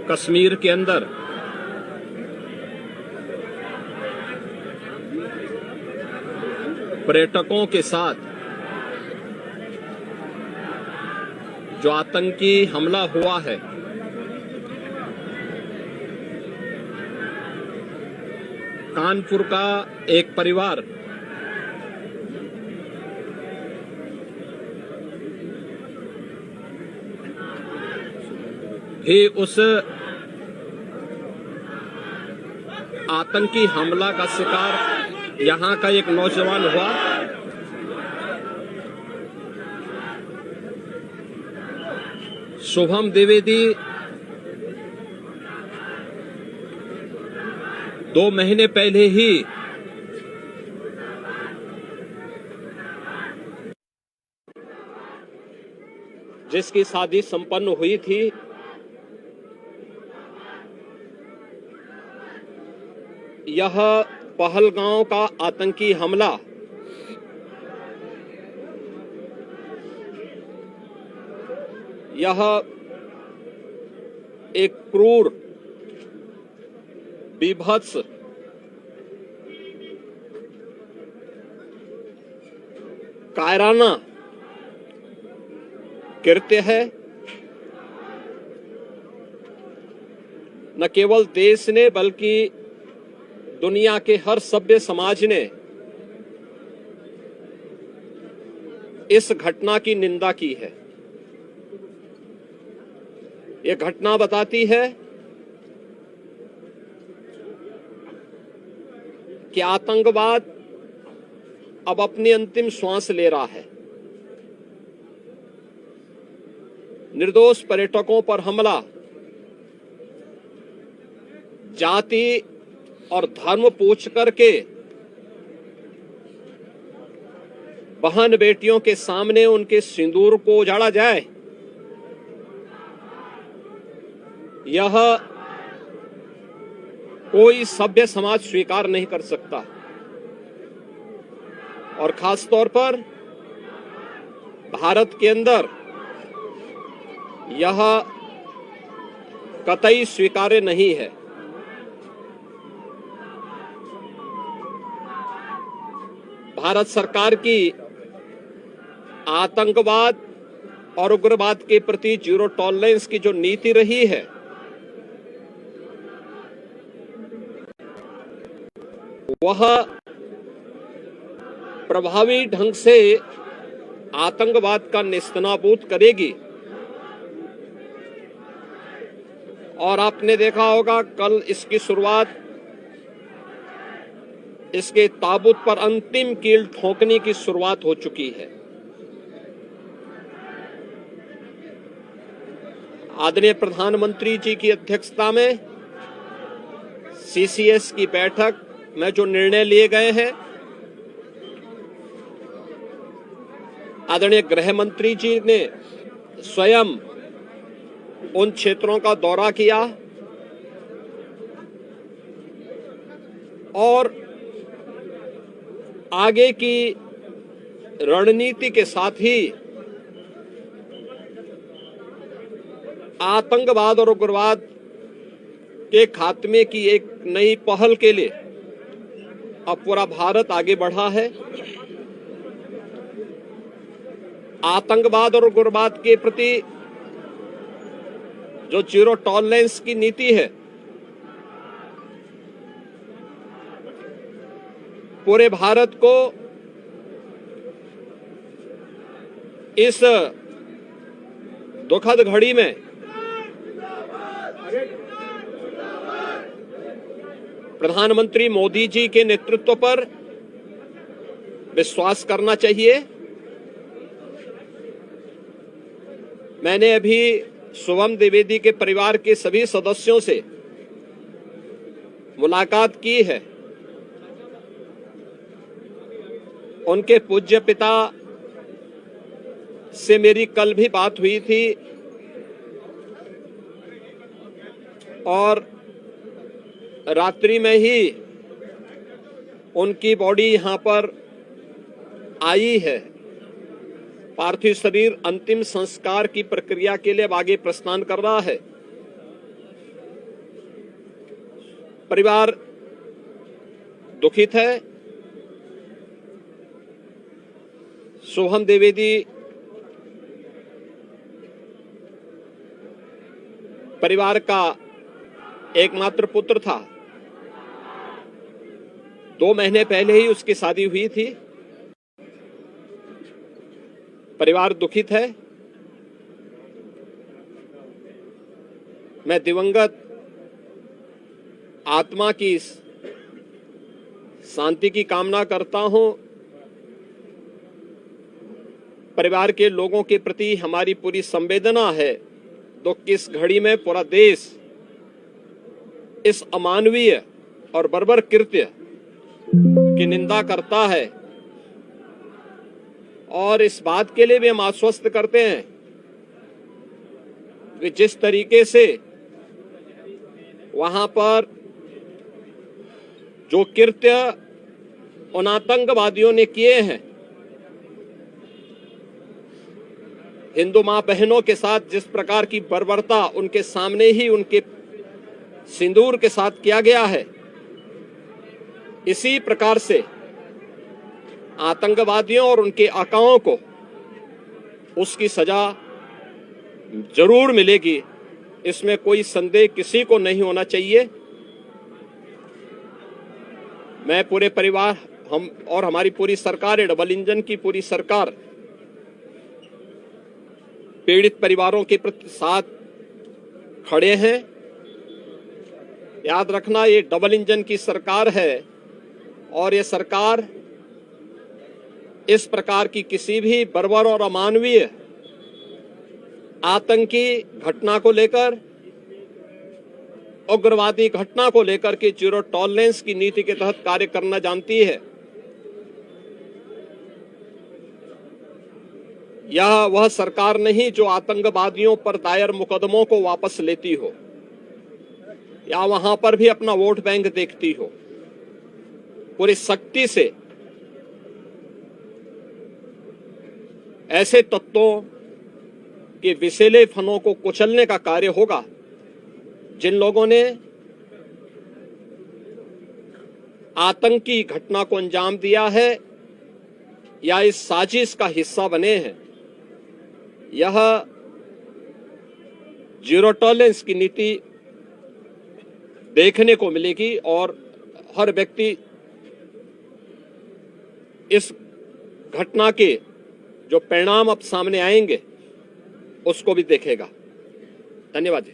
कश्मीर के अंदर पर्यटकों के साथ जो आतंकी हमला हुआ है, कानपुर का एक परिवार भी उस आतंकी हमला का शिकार यहां का एक नौजवान हुआ। शुभम द्विवेदी 2 महीने पहले ही जिसकी शादी संपन्न हुई थी, यह पहलगांव का आतंकी हमला यह एक क्रूर, बीभत्स, कायराना कृत्य है। न केवल देश ने बल्कि दुनिया के हर सभ्य समाज ने इस घटना की निंदा की है। यह घटना बताती है कि आतंकवाद अब अपनी अंतिम श्वास ले रहा है। निर्दोष पर्यटकों पर हमला जाति और धर्म पूछ करके बहन बेटियों के सामने उनके सिंदूर को उजाड़ा जाए, यह कोई सभ्य समाज स्वीकार नहीं कर सकता। और खास तौर पर भारत के अंदर यह कतई स्वीकार्य नहीं है। भारत सरकार की आतंकवाद और उग्रवाद के प्रति जीरो टॉलरेंस की जो नीति रही है, वह प्रभावी ढंग से आतंकवाद का नेस्तनाबूद करेगी। और आपने देखा होगा, कल इसकी शुरुआत, इसके ताबूत पर अंतिम कील ठोकने की शुरुआत हो चुकी है। आदरणीय प्रधानमंत्री जी की अध्यक्षता में सीसीएस की बैठक में जो निर्णय लिए गए हैं, आदरणीय गृह मंत्री जी ने स्वयं उन क्षेत्रों का दौरा किया और आगे की रणनीति के साथ ही आतंकवाद और उग्रवाद के खात्मे की एक नई पहल के लिए अब पूरा भारत आगे बढ़ा है। आतंकवाद और उग्रवाद के प्रति जो जीरो टॉलरेंस की नीति है, पूरे भारत को इस दुखद घड़ी में प्रधानमंत्री मोदी जी के नेतृत्व पर विश्वास करना चाहिए। मैंने अभी शुभम द्विवेदी के परिवार के सभी सदस्यों से मुलाकात की है। उनके पूज्य पिता से मेरी कल भी बात हुई थी और रात्रि में ही उनकी बॉडी यहां पर आई है। पार्थिव शरीर अंतिम संस्कार की प्रक्रिया के लिए अब आगे प्रस्थान कर रहा है। परिवार दुखित है। शुभम द्विवेदी परिवार का एकमात्र पुत्र था। 2 महीने पहले ही उसकी शादी हुई थी। परिवार दुखित है। मैं दिवंगत आत्मा की शांति की कामना करता हूं। परिवार के लोगों के प्रति हमारी पूरी संवेदना है। दुख की इस घड़ी में पूरा देश इस अमानवीय और बर्बर कृत्य की निंदा करता है और इस बात के लिए भी हम आश्वस्त करते हैं कि जिस तरीके से वहां पर जो कृत्य उन आतंकवादियों ने किए हैं, हिंदू मां बहनों के साथ जिस प्रकार की बर्बरता उनके सामने ही उनके सिंदूर के साथ किया गया है, इसी प्रकार से आतंकवादियों और उनके आकाओं को उसकी सजा जरूर मिलेगी। इसमें कोई संदेह किसी को नहीं होना चाहिए। मैं पूरे परिवार, हम और हमारी पूरी सरकार, डबल इंजन की पूरी सरकार पीड़ित परिवारों के प्रति साथ खड़े हैं। याद रखना, ये डबल इंजन की सरकार है और ये सरकार इस प्रकार की किसी भी बर्बर और अमानवीय आतंकी घटना को लेकर, उग्रवादी घटना को लेकर के जीरो टॉलरेंस की नीति के तहत कार्य करना जानती है। यह वह सरकार नहीं जो आतंकवादियों पर दायर मुकदमों को वापस लेती हो या वहां पर भी अपना वोट बैंक देखती हो। पूरी सख्ती से ऐसे तत्वों के विषैले फनों को कुचलने का कार्य होगा जिन लोगों ने आतंकी घटना को अंजाम दिया है या इस साजिश का हिस्सा बने हैं। यह जीरो टॉलरेंस की नीति देखने को मिलेगी और हर व्यक्ति इस घटना के जो परिणाम अब सामने आएंगे उसको भी देखेगा। धन्यवाद जी।